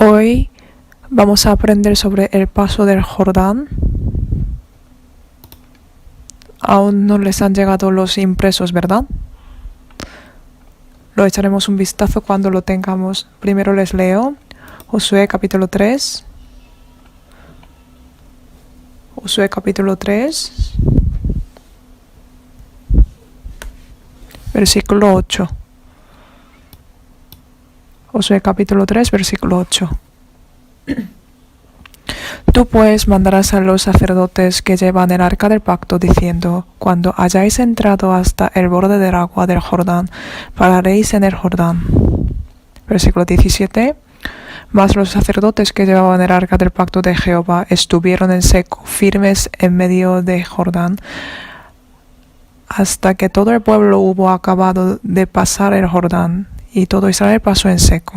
Hoy vamos a aprender sobre el paso del Jordán. Aún no les han llegado los impresos, ¿verdad? Lo echaremos un vistazo cuando lo tengamos. Primero les leo Josué capítulo 3. Josué capítulo 3, versículo 8. Josué capítulo 3, versículo 8. Tú pues mandarás a los sacerdotes que llevan el arca del pacto, diciendo: cuando hayáis entrado hasta el borde del agua del Jordán, pararéis en el Jordán. Versículo 17. Mas los sacerdotes que llevaban el arca del pacto de Jehová estuvieron en seco, firmes en medio de Jordán, hasta que todo el pueblo hubo acabado de pasar el Jordán, y todo Israel pasó en seco.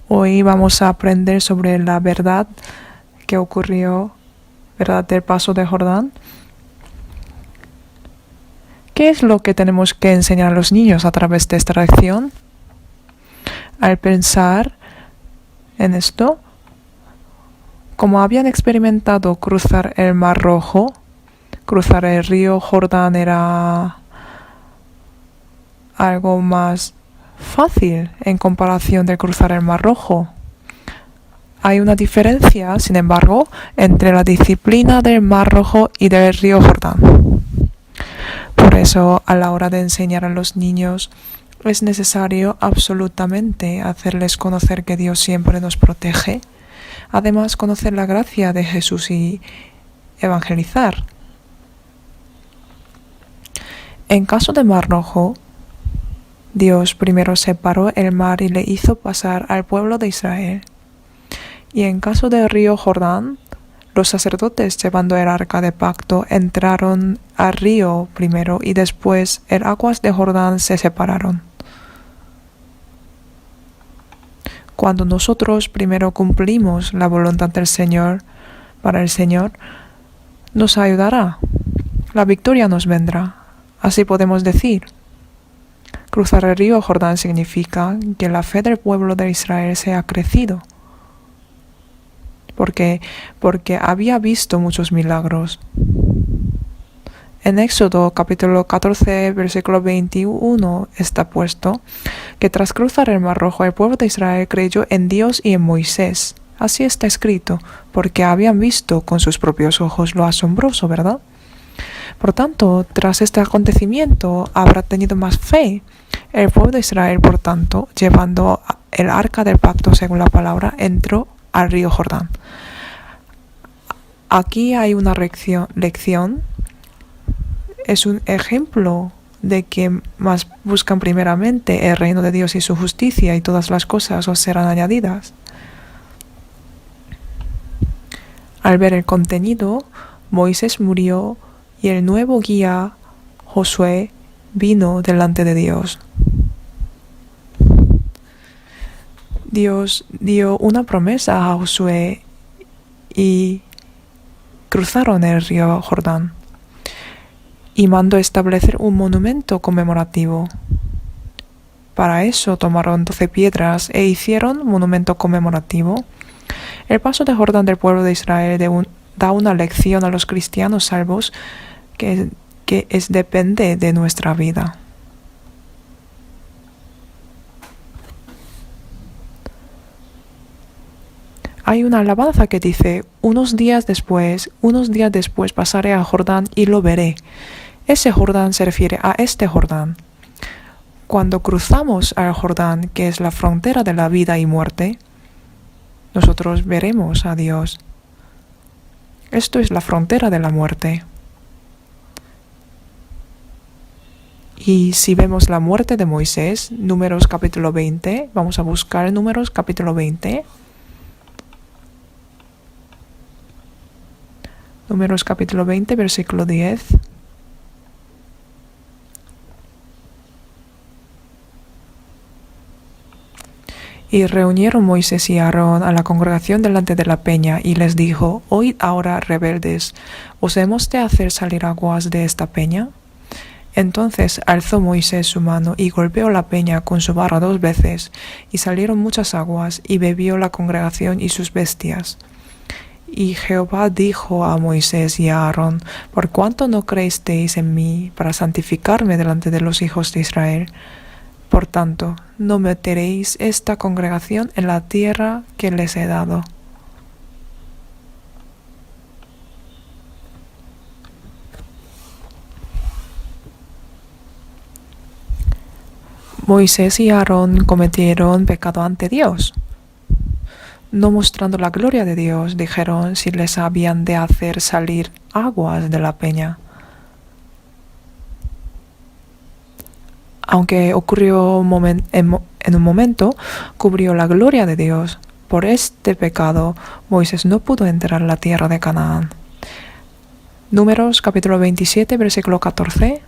Hoy vamos a aprender sobre la verdad que ocurrió, verdad del paso de Jordán. ¿Qué es lo que tenemos que enseñar a los niños a través de esta lección? Al pensar en esto, como habían experimentado cruzar el Mar Rojo, cruzar el río Jordán era algo más fácil en comparación de cruzar el Mar Rojo. Hay una diferencia, sin embargo, entre la disciplina del Mar Rojo y del río Jordán. Por eso, a la hora de enseñar a los niños, es necesario absolutamente hacerles conocer que Dios siempre nos protege. Además, conocer la gracia de Jesús y evangelizar. En caso de Mar Rojo, Dios primero separó el mar y le hizo pasar al pueblo de Israel. Y en caso del río Jordán, los sacerdotes llevando el arca de pacto entraron al río primero y después el aguas de Jordán se separaron. Cuando nosotros primero cumplimos la voluntad del Señor, para el Señor, nos ayudará. La victoria nos vendrá. Así podemos decir: cruzar el río Jordán significa que la fe del pueblo de Israel se ha crecido. Porque había visto muchos milagros. En Éxodo capítulo 14, versículo 21 está puesto que tras cruzar el Mar Rojo, el pueblo de Israel creyó en Dios y en Moisés. Así está escrito, porque habían visto con sus propios ojos lo asombroso, ¿verdad? Por tanto, tras este acontecimiento, habrá tenido más fe. El pueblo de Israel, por tanto, llevando el arca del pacto según la palabra, entró al río Jordán. Aquí hay una lección. Es un ejemplo de que más buscan primeramente el reino de Dios y su justicia, y todas las cosas os serán añadidas. Al ver el contenido, Moisés murió y el nuevo guía, Josué, vino delante de Dios. Dios dio una promesa a Josué y cruzaron el río Jordán y mandó establecer un monumento conmemorativo. Para eso tomaron 12 piedras e hicieron un monumento conmemorativo. El paso de Jordán del pueblo de Israel da una lección a los cristianos salvos que depende de nuestra vida. Hay una alabanza que dice: unos días después pasaré a Jordán y lo veré. Ese Jordán se refiere a este Jordán. Cuando cruzamos al Jordán, que es la frontera de la vida y muerte, nosotros veremos a Dios. Esto es la frontera de la muerte. Y si vemos la muerte de Moisés, Números capítulo 20, vamos a buscar Números capítulo 20. Números capítulo 20, versículo 10. Y reunieron Moisés y Aarón a la congregación delante de la peña, y les dijo: oíd ahora, rebeldes, ¿os hemos de hacer salir aguas de esta peña? Entonces alzó Moisés su mano y golpeó la peña con su vara 2 veces, y salieron muchas aguas, y bebió la congregación y sus bestias. Y Jehová dijo a Moisés y a Aarón: ¿Por cuánto no creísteis en mí para santificarme delante de los hijos de Israel? Por tanto, no meteréis esta congregación en la tierra que les he dado. Moisés y Aarón cometieron pecado ante Dios. No mostrando la gloria de Dios, dijeron si les habían de hacer salir aguas de la peña. Aunque ocurrió en un momento, cubrió la gloria de Dios. Por este pecado, Moisés no pudo entrar en la tierra de Canaán. Números capítulo 27, versículo 14.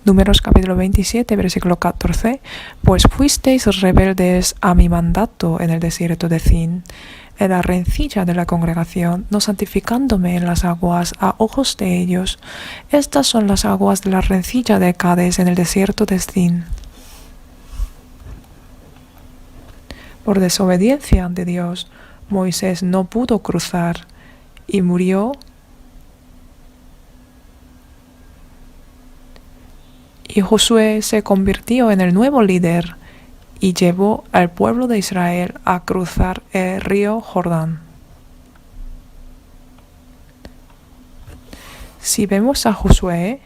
Números capítulo 27, versículo 14. Pues fuisteis rebeldes a mi mandato en el desierto de Zin, en la rencilla de la congregación, no santificándome en las aguas a ojos de ellos. Estas son las aguas de la rencilla de Cades en el desierto de Zin. Por desobediencia ante Dios, Moisés no pudo cruzar y murió. Y Josué se convirtió en el nuevo líder y llevó al pueblo de Israel a cruzar el río Jordán. Si vemos a Josué,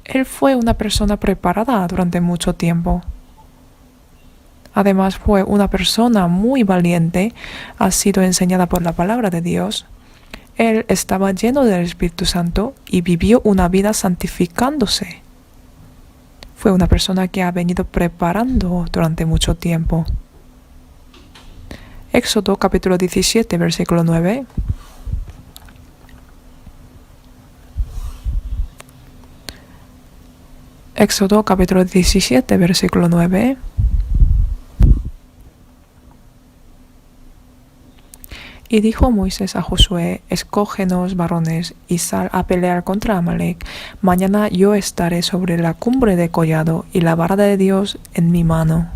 él fue una persona preparada durante mucho tiempo. Además, fue una persona muy valiente, ha sido enseñada por la palabra de Dios. Él estaba lleno del Espíritu Santo y vivió una vida santificándose. Fue una persona que ha venido preparando durante mucho tiempo. Éxodo capítulo 17, versículo 9. Éxodo capítulo 17, versículo 9. Y dijo Moisés a Josué: escógenos varones y sal a pelear contra Amalec. Mañana yo estaré sobre la cumbre de collado y la vara de Dios en mi mano.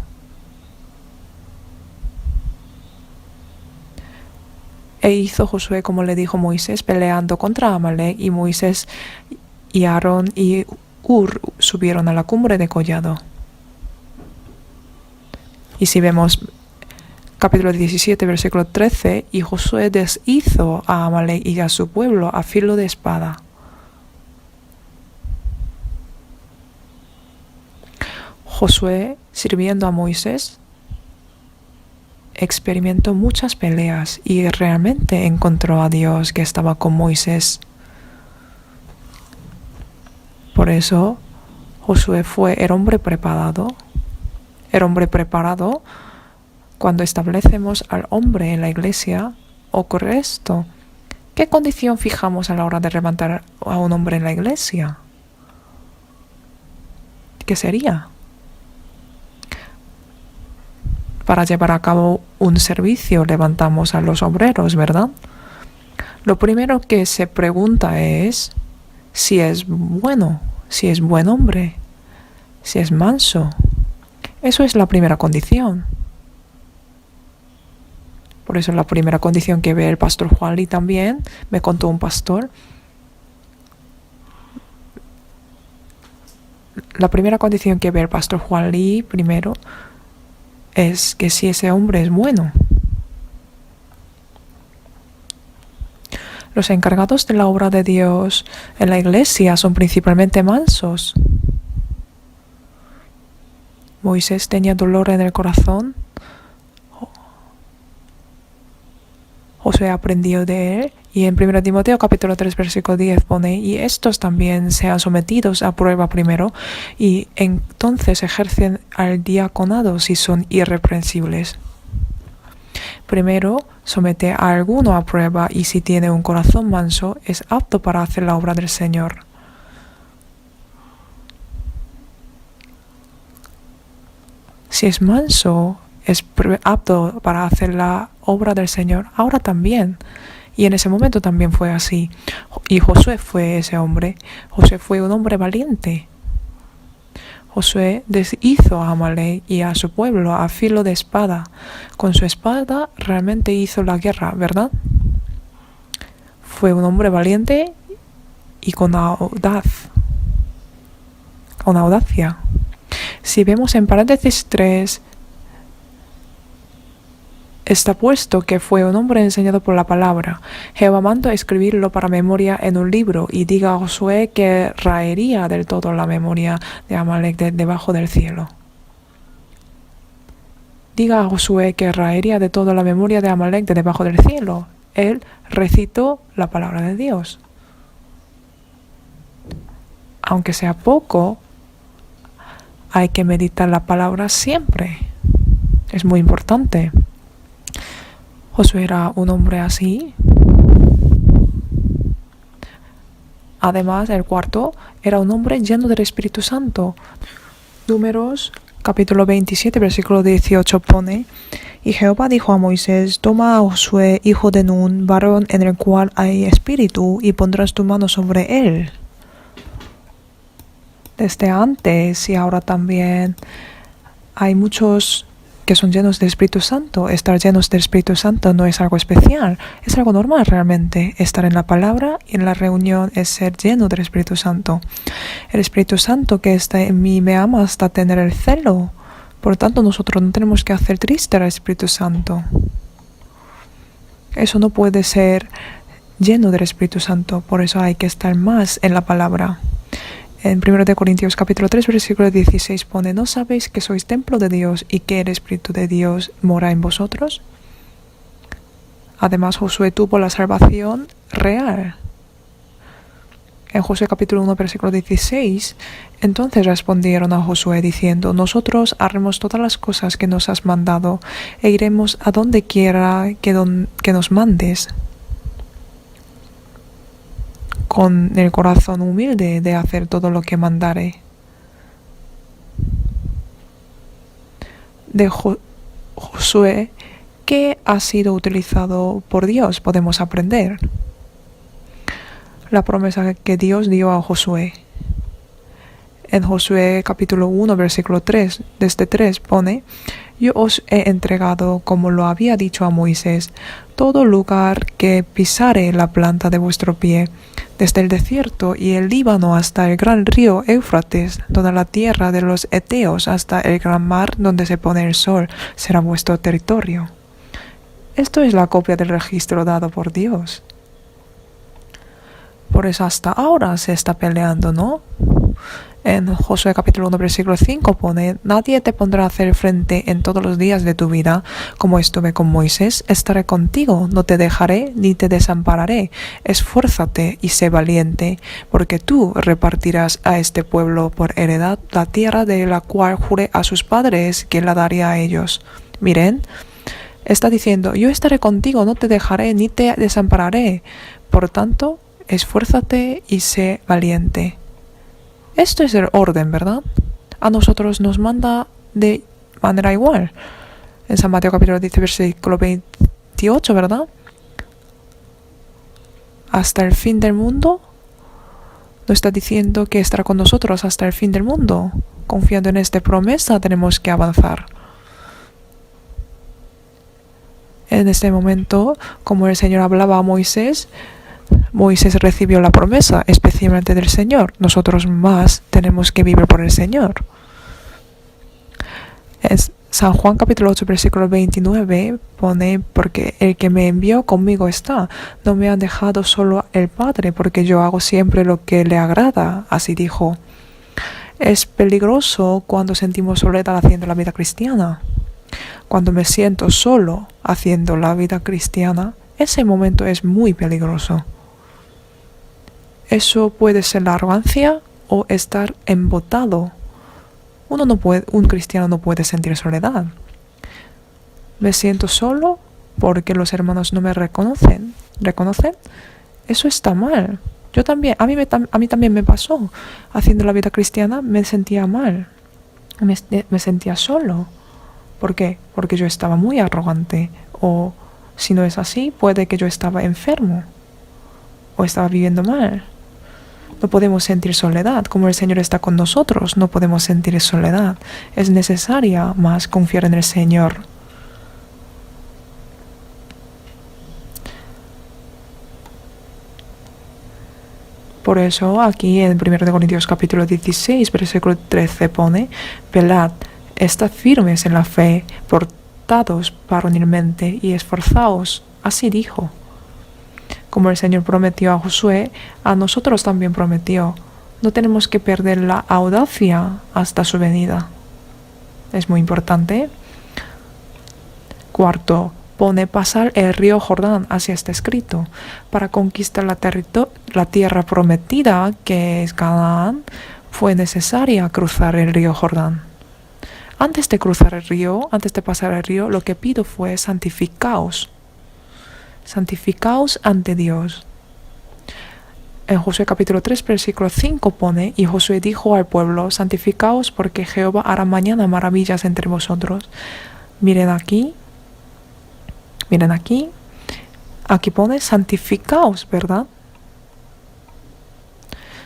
E hizo Josué como le dijo Moisés, peleando contra Amalec, y Moisés y Aarón y Hur subieron a la cumbre de collado. Y si vemos capítulo 17, versículo 13, y Josué deshizo a Amalec y a su pueblo a filo de espada. Josué, sirviendo a Moisés, experimentó muchas peleas y realmente encontró a Dios que estaba con Moisés. Por eso, Josué fue el hombre preparado. El hombre preparado. Cuando establecemos al hombre en la iglesia, ocurre esto. ¿Qué condición fijamos a la hora de levantar a un hombre en la iglesia? ¿Qué sería? Para llevar a cabo un servicio levantamos a los obreros, ¿verdad? Lo primero que se pregunta es si es bueno, si es buen hombre, si es manso. Eso es la primera condición. Por eso la primera condición que ve el pastor Juan Lee también, me contó un pastor. La primera condición que ve el pastor Juan Lee primero es que si ese hombre es bueno. Los encargados de la obra de Dios en la iglesia son principalmente mansos. Moisés tenía dolor en el corazón. Josué aprendió de él, y en 1 Timoteo capítulo 3 versículo 10 pone: y estos también sean sometidos a prueba primero, y entonces ejercen al diaconado si son irreprensibles. Primero, somete a alguno a prueba, y si tiene un corazón manso, es apto para hacer la obra del Señor. Si es manso, es apto para hacer la obra del Señor ahora también. Y en ese momento también fue así. Y Josué fue ese hombre. Josué fue un hombre valiente. Josué deshizo a Amalek y a su pueblo a filo de espada. Con su espada realmente hizo la guerra, ¿verdad? Fue un hombre valiente y con audacia. Si vemos en paréntesis 3, está puesto que fue un hombre enseñado por la palabra. Jehová mandó escribirlo para memoria en un libro y diga a Josué que raería del todo la memoria de Amalek debajo del cielo. Diga a Josué que raería de todo la memoria de Amalek de debajo del cielo. Él recitó la palabra de Dios. Aunque sea poco, hay que meditar la palabra siempre. Es muy importante. Josué era un hombre así. Además, el cuarto era un hombre lleno del Espíritu Santo. Números, capítulo 27, versículo 18 pone: Y Jehová dijo a Moisés: Toma a Josué, hijo de Nun, varón en el cual hay espíritu, y pondrás tu mano sobre él. Desde antes y ahora también hay muchos que son llenos del Espíritu Santo. Estar llenos del Espíritu Santo no es algo especial, es algo normal realmente. Estar en la palabra y en la reunión es ser lleno del Espíritu Santo. El Espíritu Santo que está en mí me ama hasta tener el celo. Por tanto, nosotros no tenemos que hacer triste al Espíritu Santo. Eso no puede ser lleno del Espíritu Santo, por eso hay que estar más en la palabra. En 1 Corintios capítulo 3, versículo 16 pone: ¿No sabéis que sois templo de Dios y que el Espíritu de Dios mora en vosotros? Además, Josué tuvo la salvación real. En Josué capítulo 1, versículo 16, entonces respondieron a Josué diciendo: Nosotros haremos todas las cosas que nos has mandado e iremos a donde quiera que nos mandes, con el corazón humilde de hacer todo lo que mandare. De Josué, que ha sido utilizado por Dios, podemos aprender la promesa que Dios dio a Josué. En Josué capítulo 1, versículo 3, desde 3 pone: Yo os he entregado, como lo había dicho a Moisés, todo lugar que pisare la planta de vuestro pie, desde el desierto y el Líbano hasta el gran río Éufrates, toda la tierra de los Eteos hasta el gran mar donde se pone el sol, será vuestro territorio. Esto es la copia del registro dado por Dios. Por eso hasta ahora se está peleando, ¿no? En Josué capítulo 1, versículo 5 pone: Nadie te pondrá a hacer frente en todos los días de tu vida. Como estuve con Moisés, estaré contigo, no te dejaré ni te desampararé. Esfuérzate y sé valiente, porque tú repartirás a este pueblo por heredad la tierra de la cual juré a sus padres que la daría a ellos. Miren, está diciendo: yo estaré contigo, no te dejaré ni te desampararé. Por tanto, esfuérzate y sé valiente. Esto es el orden, ¿verdad? A nosotros nos manda de manera igual. En San Mateo capítulo 10, versículo 28, ¿verdad? Hasta el fin del mundo. Nos está diciendo que estará con nosotros hasta el fin del mundo. Confiando en esta promesa tenemos que avanzar. En este momento, como el Señor hablaba a Moisés, Moisés recibió la promesa, especialmente del Señor. Nosotros más tenemos que vivir por el Señor. Es San Juan capítulo 8, versículo 29 pone: Porque el que me envió conmigo está. No me ha dejado solo el Padre, porque yo hago siempre lo que le agrada. Así dijo. Es peligroso cuando sentimos soledad haciendo la vida cristiana. Cuando me siento solo haciendo la vida cristiana, ese momento es muy peligroso. Eso puede ser la arrogancia o estar embotado. Un cristiano no puede sentir soledad. Me siento solo porque los hermanos no me reconocen. ¿Reconocen? Eso está mal. Yo también, a mí también me pasó. Haciendo la vida cristiana me sentía mal. Me sentía solo. ¿Por qué? Porque yo estaba muy arrogante o Si no es así, puede que yo estaba enfermo o estaba viviendo mal. No podemos sentir soledad. Como el Señor está con nosotros, no podemos sentir soledad. Es necesaria más confiar en el Señor. Por eso aquí en 1 Corintios capítulo 16, versículo 13 pone: velad, estad firmes en la fe, portados varonilmente y esforzaos. Así dijo. Como el Señor prometió a Josué, a nosotros también prometió. No tenemos que perder la audacia hasta su venida. Es muy importante. Cuarto, pone pasar el río Jordán, así está escrito. Para conquistar la tierra prometida, que es Canaán, fue necesaria cruzar el río Jordán. Antes de cruzar el río, antes de pasar el río, lo que pido fue santificaos. Santificaos ante Dios. En Josué capítulo 3, versículo 5 pone: y Josué dijo al pueblo: santificaos, porque Jehová hará mañana maravillas entre vosotros. Miren aquí. Aquí pone santificaos, ¿verdad?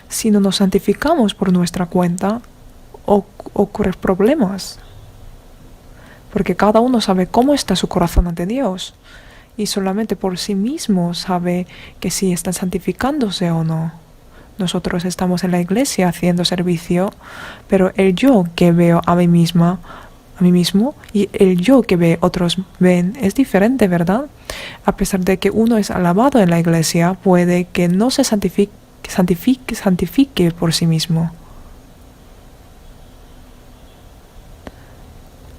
Si no nos santificamos por nuestra cuenta, ocurren problemas. Porque cada uno sabe cómo está su corazón ante Dios. Y solamente por sí mismo sabe que si están santificándose o no. Nosotros estamos en la iglesia haciendo servicio, pero el yo que veo a mí mismo y el yo que ve otros ven es diferente, ¿verdad? A pesar de que uno es alabado en la iglesia, puede que no se santifique por sí mismo.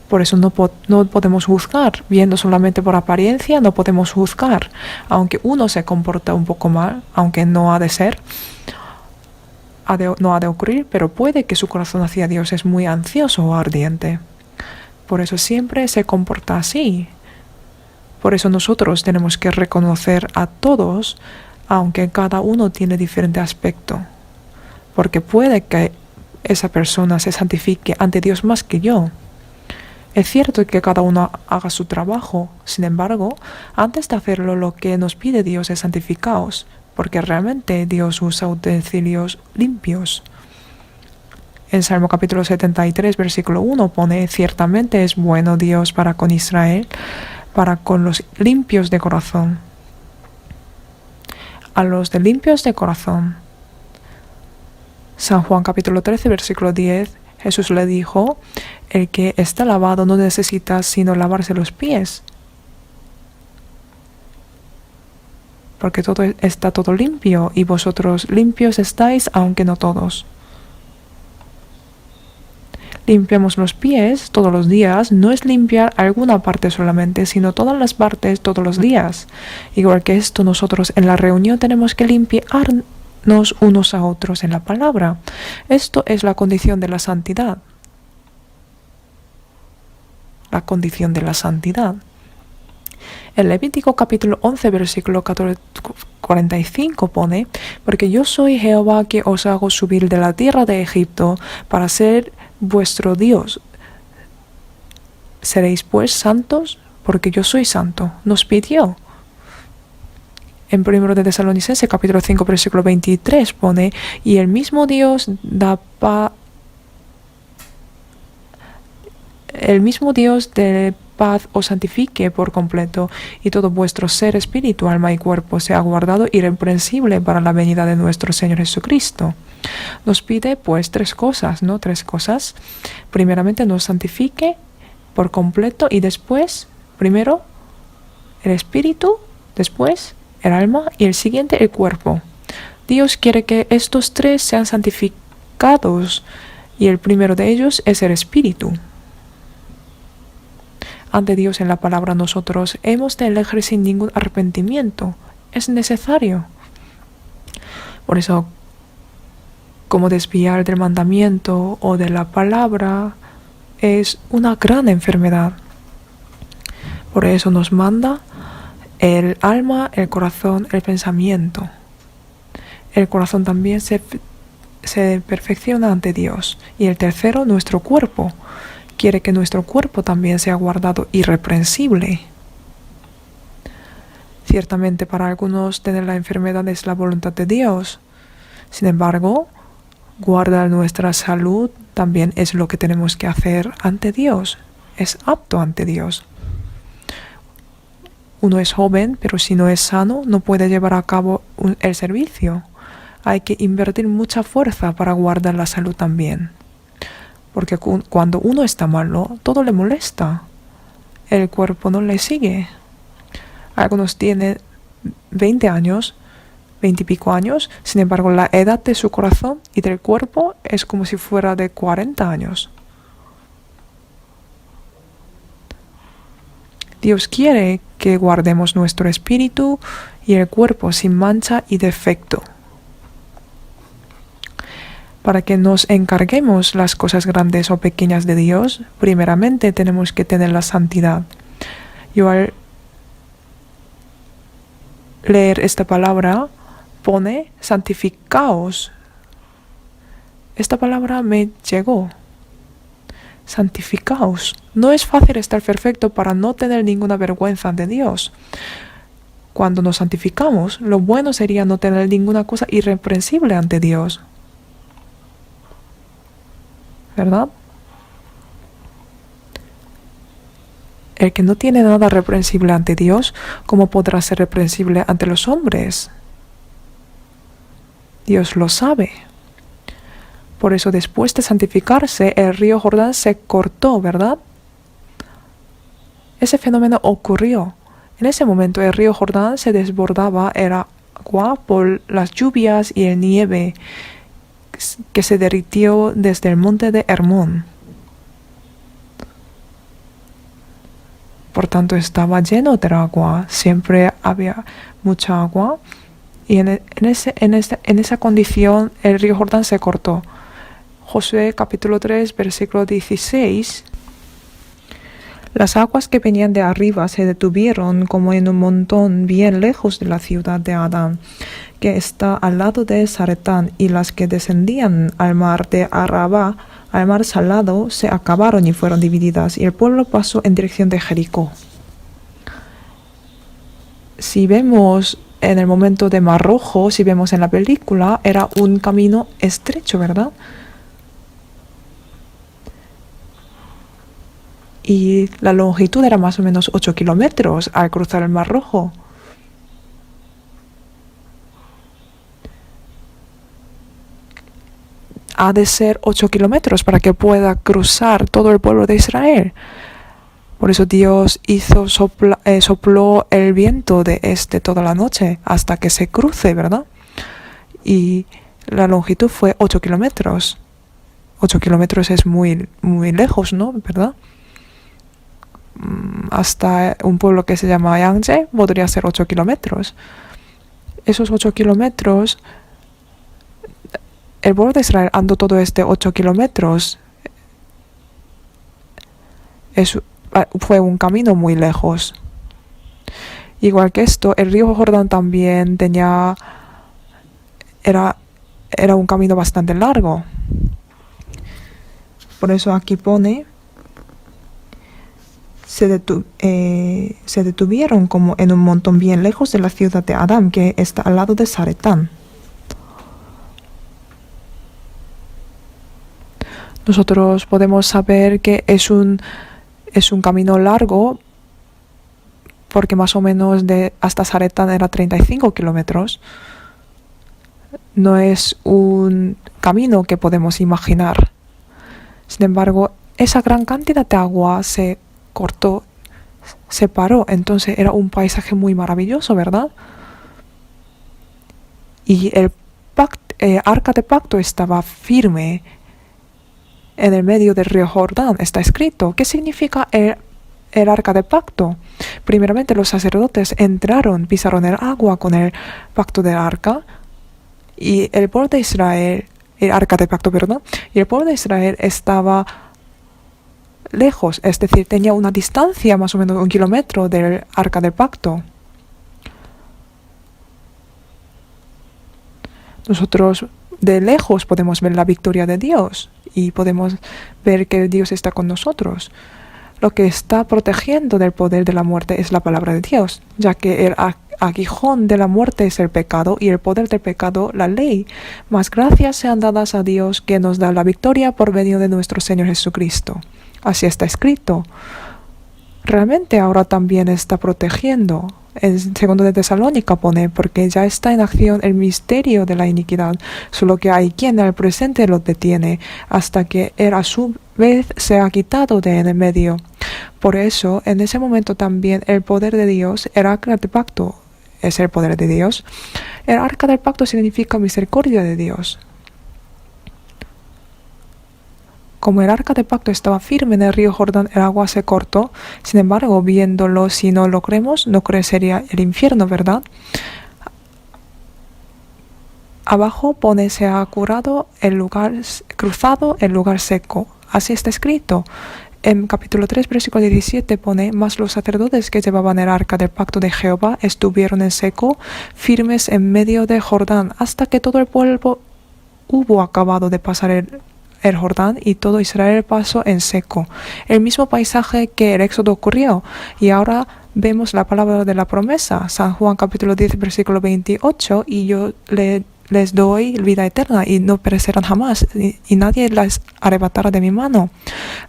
Por eso no podemos juzgar. Viendo solamente por apariencia, no podemos juzgar. Aunque uno se comporta un poco mal, aunque no ha de ser, no ha de ocurrir, pero puede que su corazón hacia Dios es muy ansioso o ardiente. Por eso siempre se comporta así. Por eso nosotros tenemos que reconocer a todos, aunque cada uno tiene diferente aspecto. Porque puede que esa persona se santifique ante Dios más que yo. Es cierto que cada uno haga su trabajo. Sin embargo, antes de hacerlo, lo que nos pide Dios es santificaos, porque realmente Dios usa utensilios limpios. En Salmo capítulo 73, versículo 1 pone: ciertamente es bueno Dios para con Israel, para con los limpios de corazón. A los de limpios de corazón. San Juan capítulo 13, versículo 10, Jesús le dijo: el que está lavado no necesita sino lavarse los pies, porque está todo limpio, y vosotros limpios estáis, aunque no todos. Limpiamos los pies todos los días. No es limpiar alguna parte solamente, sino todas las partes todos los días. Igual que esto, nosotros en la reunión tenemos que limpiarnos unos a otros en la palabra. Esto es la condición de la santidad. La condición de la santidad. En Levítico capítulo 11, versículo 45 pone: porque yo soy Jehová que os hago subir de la tierra de Egipto para ser vuestro Dios. Seréis pues santos, porque yo soy santo. Nos pidió. En 1 de Tesalonicenses capítulo 5, versículo 23 pone: y el mismo Dios de paz os santifique por completo, y todo vuestro ser, espíritu, alma y cuerpo sea guardado irreprensible para la venida de nuestro Señor Jesucristo. Nos pide pues tres cosas. Primeramente nos santifique por completo, y después, primero el espíritu, después el alma y el siguiente el cuerpo. Dios quiere que estos tres sean santificados, y el primero de ellos es el espíritu. Ante Dios en la palabra nosotros hemos de elegir sin ningún arrepentimiento. Es necesario. Por eso, como desviar del mandamiento o de la palabra es una gran enfermedad. Por eso nos manda el alma, el corazón, el pensamiento. El corazón también se perfecciona ante Dios. Y el tercero, nuestro cuerpo. Quiere que nuestro cuerpo también sea guardado irreprensible. Ciertamente para algunos tener la enfermedad es la voluntad de Dios. Sin embargo, guardar nuestra salud también es lo que tenemos que hacer ante Dios. Es apto ante Dios. Uno es joven, pero si no es sano, no puede llevar a cabo el servicio. Hay que invertir mucha fuerza para guardar la salud también. Porque cuando uno está malo, todo le molesta. El cuerpo no le sigue. Algunos tienen 20 años, 20 y pico años, sin embargo la edad de su corazón y del cuerpo es como si fuera de 40 años. Dios quiere que guardemos nuestro espíritu y el cuerpo sin mancha y defecto. Para que nos encarguemos las cosas grandes o pequeñas de Dios, primeramente tenemos que tener la santidad. Yo al leer esta palabra pone santificaos. Esta palabra me llegó. Santificaos. No es fácil estar perfecto para no tener ninguna vergüenza ante Dios. Cuando nos santificamos, lo bueno sería no tener ninguna cosa irreprensible ante Dios. ¿Verdad? El que no tiene nada reprensible ante Dios, ¿cómo podrá ser reprensible ante los hombres? Dios lo sabe. Por eso después de santificarse, el río Jordán se cortó, ¿verdad? Ese fenómeno ocurrió. En ese momento el río Jordán se desbordaba el agua por las lluvias y el nieve que se derritió desde el monte de Hermón. Por tanto, estaba lleno de agua. Siempre había mucha agua. Y en esa condición el río Jordán se cortó. Josué capítulo 3, versículo 16. Las aguas que venían de arriba se detuvieron como en un montón bien lejos de la ciudad de Adán, que está al lado de Zaretán, y las que descendían al mar de Arabá, al mar salado, se acabaron y fueron divididas, y el pueblo pasó en dirección de Jericó. Si vemos en el momento de Mar Rojo, si vemos en la película, era un camino estrecho, ¿verdad? Y la longitud era más o menos 8 kilómetros al cruzar el Mar Rojo. Ha de ser 8 kilómetros para que pueda cruzar todo el pueblo de Israel. Por eso Dios sopló el viento de este toda la noche hasta que se cruce, ¿verdad? Y la longitud fue 8 kilómetros. 8 kilómetros es muy, muy lejos, ¿no? ¿Verdad? Hasta un pueblo que se llama Yangtze podría ser 8 kilómetros. Esos 8 kilómetros, el pueblo de Israel andó todo este 8 kilómetros. Fue un camino muy lejos. Igual que esto, el río Jordán también era un camino bastante largo. Por eso aquí pone se detuvieron como en un montón bien lejos de la ciudad de Adán, que está al lado de Zaretán. Nosotros podemos saber que es un camino largo porque más o menos hasta Zaretán era 35 kilómetros. No es un camino que podemos imaginar. Sin embargo, esa gran cantidad de agua se cortó, se paró, entonces era un paisaje muy maravilloso, ¿verdad? Y el arca de pacto estaba firme en el medio del río Jordán. Está escrito. ¿Qué significa el arca de pacto? Primeramente los sacerdotes pisaron el agua con el pacto del arca, y el pueblo de Israel, el arca de pacto, perdón, y el pueblo de Israel estaba lejos, es decir, tenía una distancia más o menos 1 kilómetro del arca del pacto. Nosotros de lejos podemos ver la victoria de Dios y podemos ver que Dios está con nosotros. Lo que está protegiendo del poder de la muerte es la palabra de Dios, ya que el aguijón de la muerte es el pecado y el poder del pecado la ley. Mas gracias sean dadas a Dios que nos da la victoria por medio de nuestro Señor Jesucristo. Así está escrito. Realmente ahora también está protegiendo. En 2 de Tesalónica pone, porque ya está en acción el misterio de la iniquidad, solo que hay quien al presente lo detiene, hasta que él a su vez se ha quitado de en el medio. Por eso, en ese momento también el poder de Dios, el arca del pacto, es el poder de Dios. El arca del pacto significa misericordia de Dios. Como el arca del pacto estaba firme en el río Jordán, el agua se cortó. Sin embargo, viéndolo, si no lo creemos, no crecería el infierno, ¿verdad? Abajo pone, se ha cruzado el lugar seco. Así está escrito. En capítulo 3, versículo 17 pone, mas los sacerdotes que llevaban el arca del pacto de Jehová estuvieron en seco, firmes en medio de Jordán, hasta que todo el pueblo hubo acabado de pasar el Jordán y todo Israel pasó en seco. El mismo paisaje que el éxodo ocurrió. Y ahora vemos la palabra de la promesa. San Juan capítulo 10 versículo 28. Y yo les doy vida eterna y no perecerán jamás. Y nadie las arrebatará de mi mano.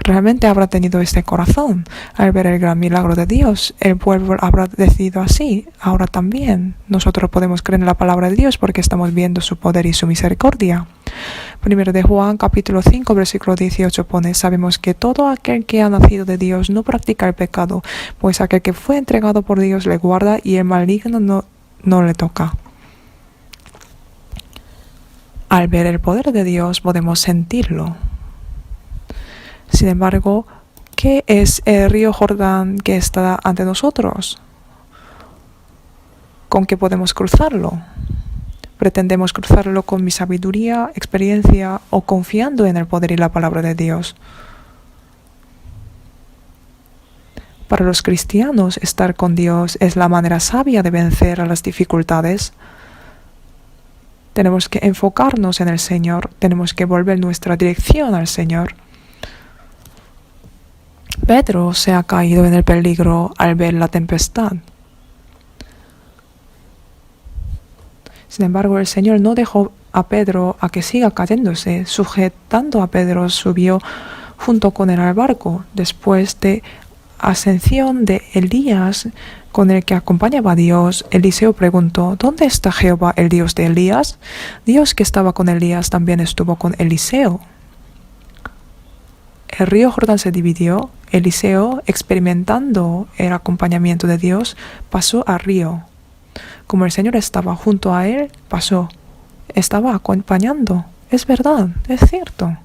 Realmente habrá tenido este corazón. Al ver el gran milagro de Dios, el pueblo habrá decidido así. Ahora también nosotros podemos creer en la palabra de Dios porque estamos viendo su poder y su misericordia. Primero de Juan capítulo 5 versículo 18 pone, sabemos que todo aquel que ha nacido de Dios no practica el pecado, pues aquel que fue entregado por Dios le guarda y el maligno no le toca. Al ver el poder de Dios podemos sentirlo. Sin embargo, ¿qué es el río Jordán que está ante nosotros? ¿Con qué podemos cruzarlo? ¿Pretendemos cruzarlo con mi sabiduría, experiencia o confiando en el poder y la palabra de Dios? Para los cristianos, estar con Dios es la manera sabia de vencer a las dificultades. Tenemos que enfocarnos en el Señor, tenemos que volver nuestra dirección al Señor. Pedro se ha caído en el peligro al ver la tempestad. Sin embargo, el Señor no dejó a Pedro a que siga cayéndose. Sujetando a Pedro, subió junto con él al barco. Después de ascensión de Elías, con el que acompañaba a Dios, Eliseo preguntó, ¿dónde está Jehová, el Dios de Elías? Dios que estaba con Elías también estuvo con Eliseo. El río Jordán se dividió. Eliseo, experimentando el acompañamiento de Dios, pasó al río. Como el Señor estaba junto a él, pasó. Estaba acompañando. Es verdad, es cierto.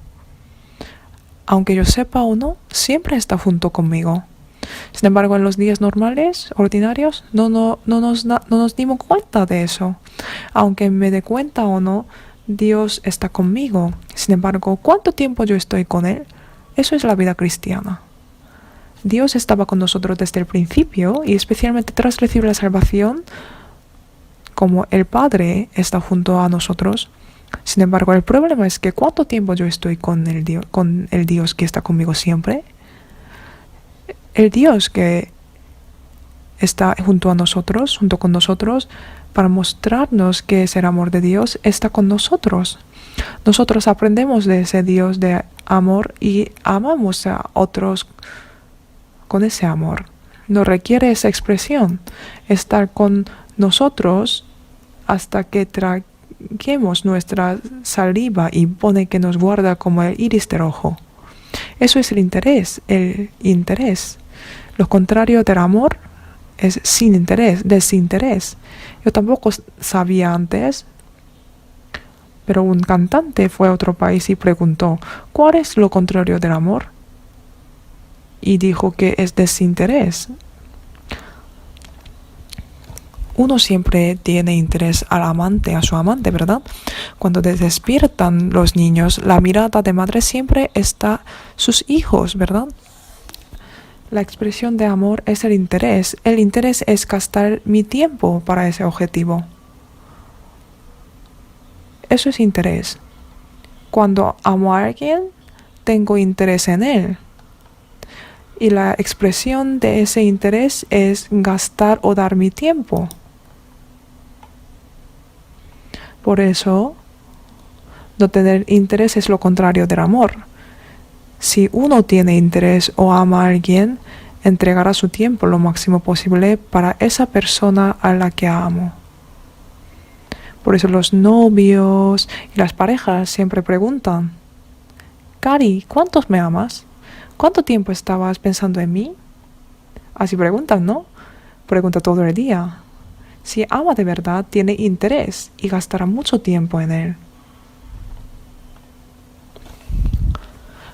Aunque yo sepa o no, siempre está junto conmigo. Sin embargo, en los días normales, ordinarios, no nos dimos cuenta de eso. Aunque me dé cuenta o no, Dios está conmigo. Sin embargo, ¿cuánto tiempo yo estoy con Él? Eso es la vida cristiana. Dios estaba con nosotros desde el principio y especialmente tras recibir la salvación, como el Padre está junto a nosotros. Sin embargo, el problema es que ¿cuánto tiempo yo estoy con el Dios que está conmigo siempre? El Dios que está junto con nosotros, para mostrarnos que es el amor de Dios, está con nosotros. Nosotros aprendemos de ese Dios de amor y amamos a otros con ese amor. No requiere esa expresión, estar con nosotros hasta que traguemos nuestra saliva y pone que nos guarda como el iris del ojo. Eso es el interés. Lo contrario del amor es sin interés, desinterés. Yo tampoco sabía antes, pero un cantante fue a otro país y preguntó, ¿cuál es lo contrario del amor? Y dijo que es desinterés. Uno siempre tiene interés al amante, a su amante, ¿verdad? Cuando despiertan los niños, la mirada de madre siempre está sus hijos, ¿verdad? La expresión de amor es el interés. El interés es gastar mi tiempo para ese objetivo. Eso es interés. Cuando amo a alguien, tengo interés en él. Y la expresión de ese interés es gastar o dar mi tiempo. Por eso, no tener interés es lo contrario del amor. Si uno tiene interés o ama a alguien, entregará su tiempo lo máximo posible para esa persona a la que amo. Por eso los novios y las parejas siempre preguntan: Cari, ¿cuántos me amas? ¿Cuánto tiempo estabas pensando en mí? Así preguntan, ¿no? Pregunta todo el día. Si ama de verdad, tiene interés y gastará mucho tiempo en él.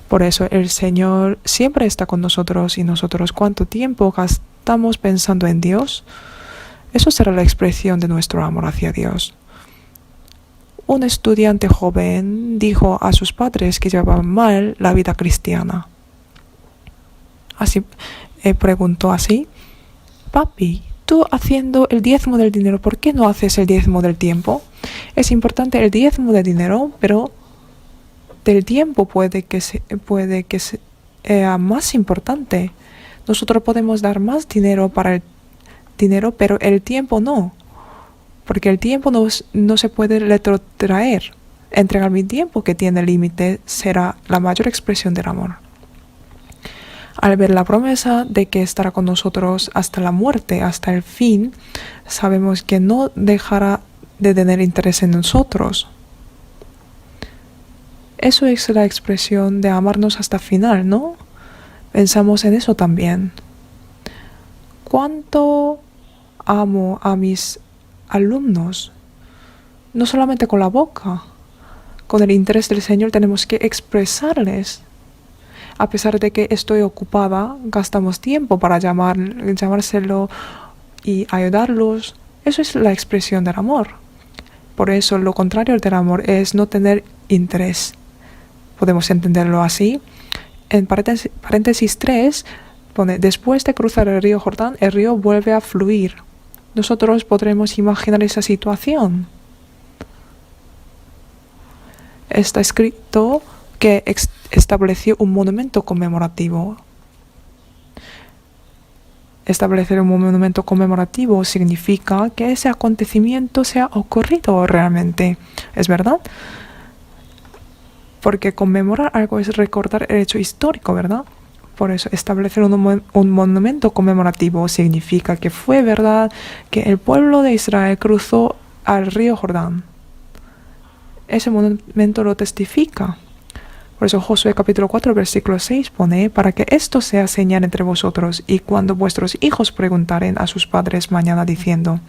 Por eso el Señor siempre está con nosotros, y nosotros cuánto tiempo gastamos pensando en Dios, eso será la expresión de nuestro amor hacia Dios. Un estudiante joven dijo a sus padres que llevaban mal la vida cristiana. Así preguntó así: Papi, tú haciendo el diezmo del dinero, ¿por qué no haces el diezmo del tiempo? Es importante el diezmo del dinero, pero del tiempo puede que sea más importante. Nosotros podemos dar más dinero para el dinero, pero el tiempo no, porque el tiempo no se puede retrotraer. Entregar mi tiempo, que tiene límite, será la mayor expresión del amor. Al ver la promesa de que estará con nosotros hasta la muerte, hasta el fin, sabemos que no dejará de tener interés en nosotros. Eso es la expresión de amarnos hasta el final, ¿no? Pensamos en eso también. ¿Cuánto amo a mis alumnos? No solamente con la boca. Con el interés del Señor tenemos que expresarles. A pesar de que estoy ocupada, gastamos tiempo para llamárselo y ayudarlos. Eso es la expresión del amor. Por eso lo contrario del amor es no tener interés. Podemos entenderlo así. En paréntesis 3 pone: después de cruzar el río Jordán, el río vuelve a fluir. Nosotros podremos imaginar esa situación. Está escrito que estableció un monumento conmemorativo. Establecer un monumento conmemorativo significa que ese acontecimiento se ha ocurrido realmente. ¿Es verdad? Porque conmemorar algo es recordar el hecho histórico, ¿verdad? Por eso, establecer un monumento conmemorativo significa que fue verdad que el pueblo de Israel cruzó al río Jordán. Ese monumento lo testifica. Por eso Josué capítulo 4 versículo 6 pone: para que esto sea señal entre vosotros, y cuando vuestros hijos preguntaren a sus padres mañana diciendo: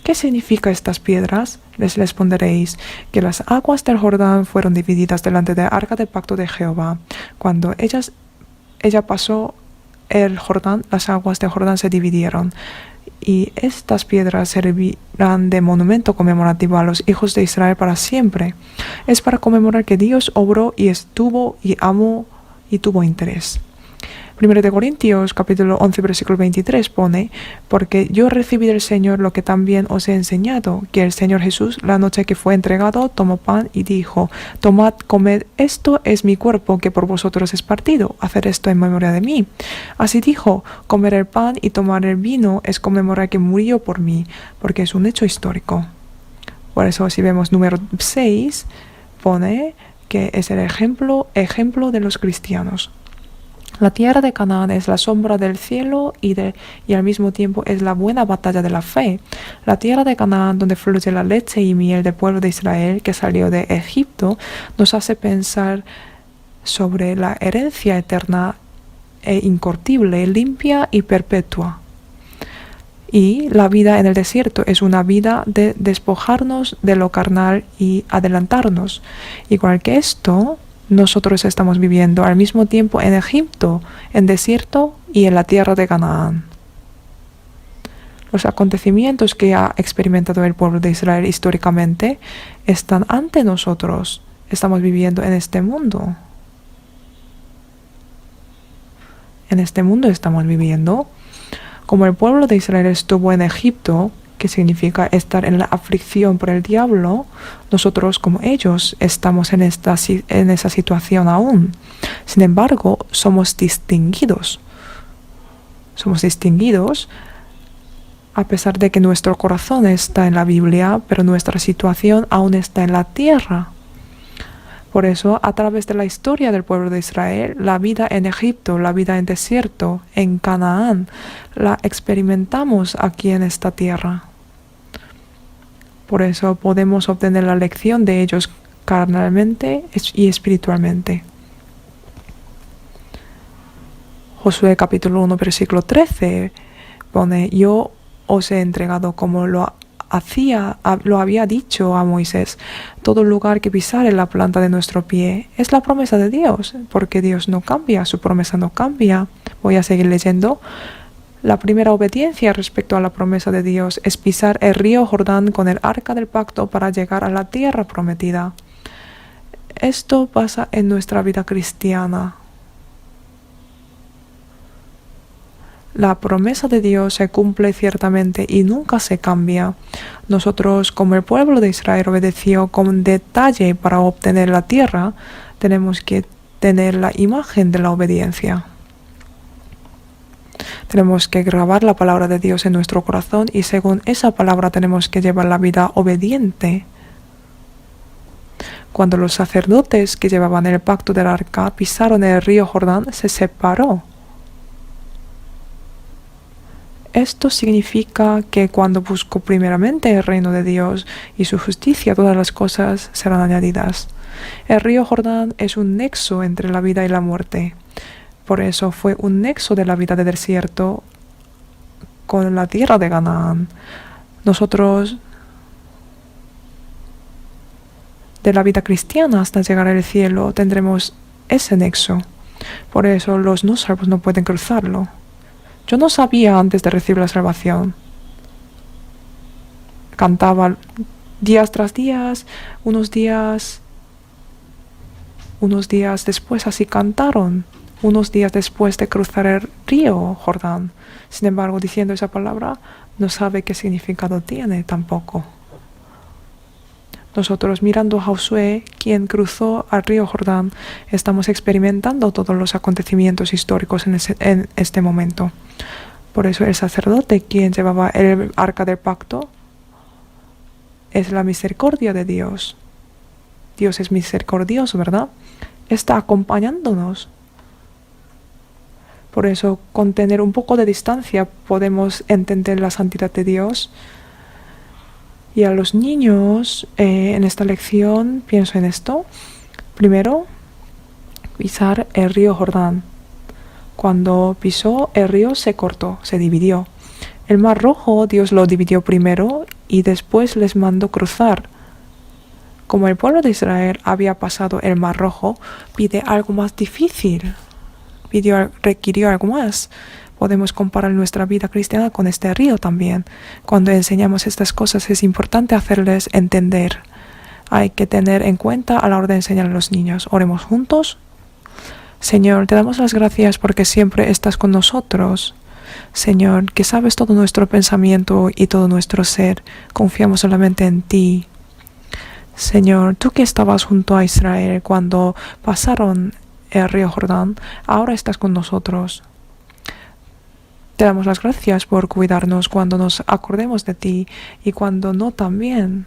¿qué significa estas piedras? Les responderéis que las aguas del Jordán fueron divididas delante del arca del pacto de Jehová. Cuando ella pasó el Jordán, las aguas del Jordán se dividieron. Y estas piedras servirán de monumento conmemorativo a los hijos de Israel para siempre. Es para conmemorar que Dios obró y estuvo y amó y tuvo interés. 1 de Corintios capítulo 11 versículo 23 pone: porque yo recibí del Señor lo que también os he enseñado, que el Señor Jesús, la noche que fue entregado, tomó pan y dijo: tomad, comed, esto es mi cuerpo que por vosotros es partido, haced esto en memoria de mí. Así dijo: comer el pan y tomar el vino es conmemorar que murió por mí, porque es un hecho histórico. Por eso, si vemos número 6, pone que es el ejemplo de los cristianos. La tierra de Canaán es la sombra del cielo y al mismo tiempo es la buena batalla de la fe. La tierra de Canaán, donde fluye la leche y miel del pueblo de Israel que salió de Egipto, nos hace pensar sobre la herencia eterna e incorruptible, limpia y perpetua. Y la vida en el desierto es una vida de despojarnos de lo carnal y adelantarnos. Igual que esto, nosotros estamos viviendo al mismo tiempo en Egipto, en desierto y en la tierra de Canaán. Los acontecimientos que ha experimentado el pueblo de Israel históricamente están ante nosotros. Estamos viviendo en este mundo. En este mundo estamos viviendo. Como el pueblo de Israel estuvo en Egipto, que significa estar en la aflicción por el diablo, nosotros como ellos estamos en esa situación aún. Sin embargo, somos distinguidos. Somos distinguidos A pesar de que nuestro corazón está en la Biblia, pero nuestra situación aún está en la tierra. Por eso, a través de la historia del pueblo de Israel, la vida en Egipto, la vida en desierto, en Canaán, la experimentamos aquí en esta tierra. Por eso podemos obtener la lección de ellos carnalmente y espiritualmente. Josué capítulo 1, versículo 13 pone: yo os he entregado como lo había dicho a Moisés. Todo lugar que pisare la planta de nuestro pie. Es la promesa de Dios, porque Dios no cambia, su promesa no cambia. Voy a seguir leyendo. La primera obediencia respecto a la promesa de Dios es pisar el río Jordán con el arca del pacto para llegar a la tierra prometida. Esto pasa en nuestra vida cristiana. La promesa de Dios se cumple ciertamente y nunca se cambia. Nosotros, como el pueblo de Israel obedeció con detalle para obtener la tierra, tenemos que tener la imagen de la obediencia. Tenemos que grabar la palabra de Dios en nuestro corazón y según esa palabra tenemos que llevar la vida obediente. Cuando los sacerdotes que llevaban el pacto del arca pisaron el río Jordán, se separó. Esto significa que cuando busco primeramente el reino de Dios y su justicia, todas las cosas serán añadidas. El río Jordán es un nexo entre la vida y la muerte. Por eso fue un nexo de la vida de desierto con la tierra de Canaán. Nosotros, de la vida cristiana hasta llegar al cielo, tendremos ese nexo. Por eso los no salvos no pueden cruzarlo. Yo no sabía antes de recibir la salvación. Cantaba días tras días, unos días después así cantaron, unos días después de cruzar el río Jordán. Sin embargo, diciendo esa palabra, no sabe qué significado tiene tampoco. Nosotros, mirando a Josué, quien cruzó al río Jordán, estamos experimentando todos los acontecimientos históricos en este momento. Por eso el sacerdote, quien llevaba el arca del pacto, es la misericordia de Dios. Dios es misericordioso, ¿verdad? Está acompañándonos. Por eso, con tener un poco de distancia, podemos entender la santidad de Dios. Y a los niños, en esta lección, pienso en esto. Primero, pisar el río Jordán. Cuando pisó, el río se cortó, se dividió. El mar Rojo, Dios lo dividió primero y después les mandó cruzar. Como el pueblo de Israel había pasado el mar Rojo, pide algo más difícil. Requirió algo más. Podemos comparar nuestra vida cristiana con este río también. Cuando enseñamos estas cosas es importante hacerles entender. Hay que tener en cuenta a la hora de enseñar a los niños. Oremos juntos. Señor, te damos las gracias porque siempre estás con nosotros. Señor, que sabes todo nuestro pensamiento y todo nuestro ser. Confiamos solamente en ti. Señor, tú que estabas junto a Israel cuando pasaron el río Jordán, ahora estás con nosotros. Te damos las gracias por cuidarnos cuando nos acordemos de ti y cuando no también.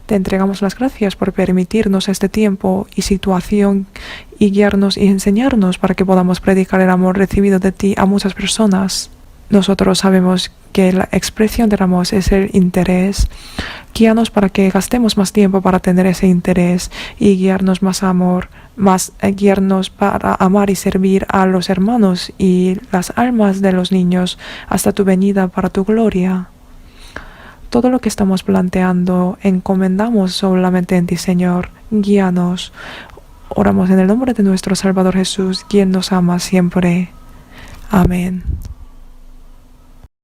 Te entregamos las gracias por permitirnos este tiempo y situación y guiarnos y enseñarnos para que podamos predicar el amor recibido de ti a muchas personas. Nosotros sabemos que la expresión del amor es el interés. Guíanos para que gastemos más tiempo para tener ese interés y guiarnos más amor, guiarnos para amar y servir a los hermanos y las almas de los niños hasta tu venida para tu gloria. Todo lo que estamos planteando encomendamos solamente en ti, Señor. Guíanos. Oramos en el nombre de nuestro Salvador Jesús, quien nos ama siempre. Amén.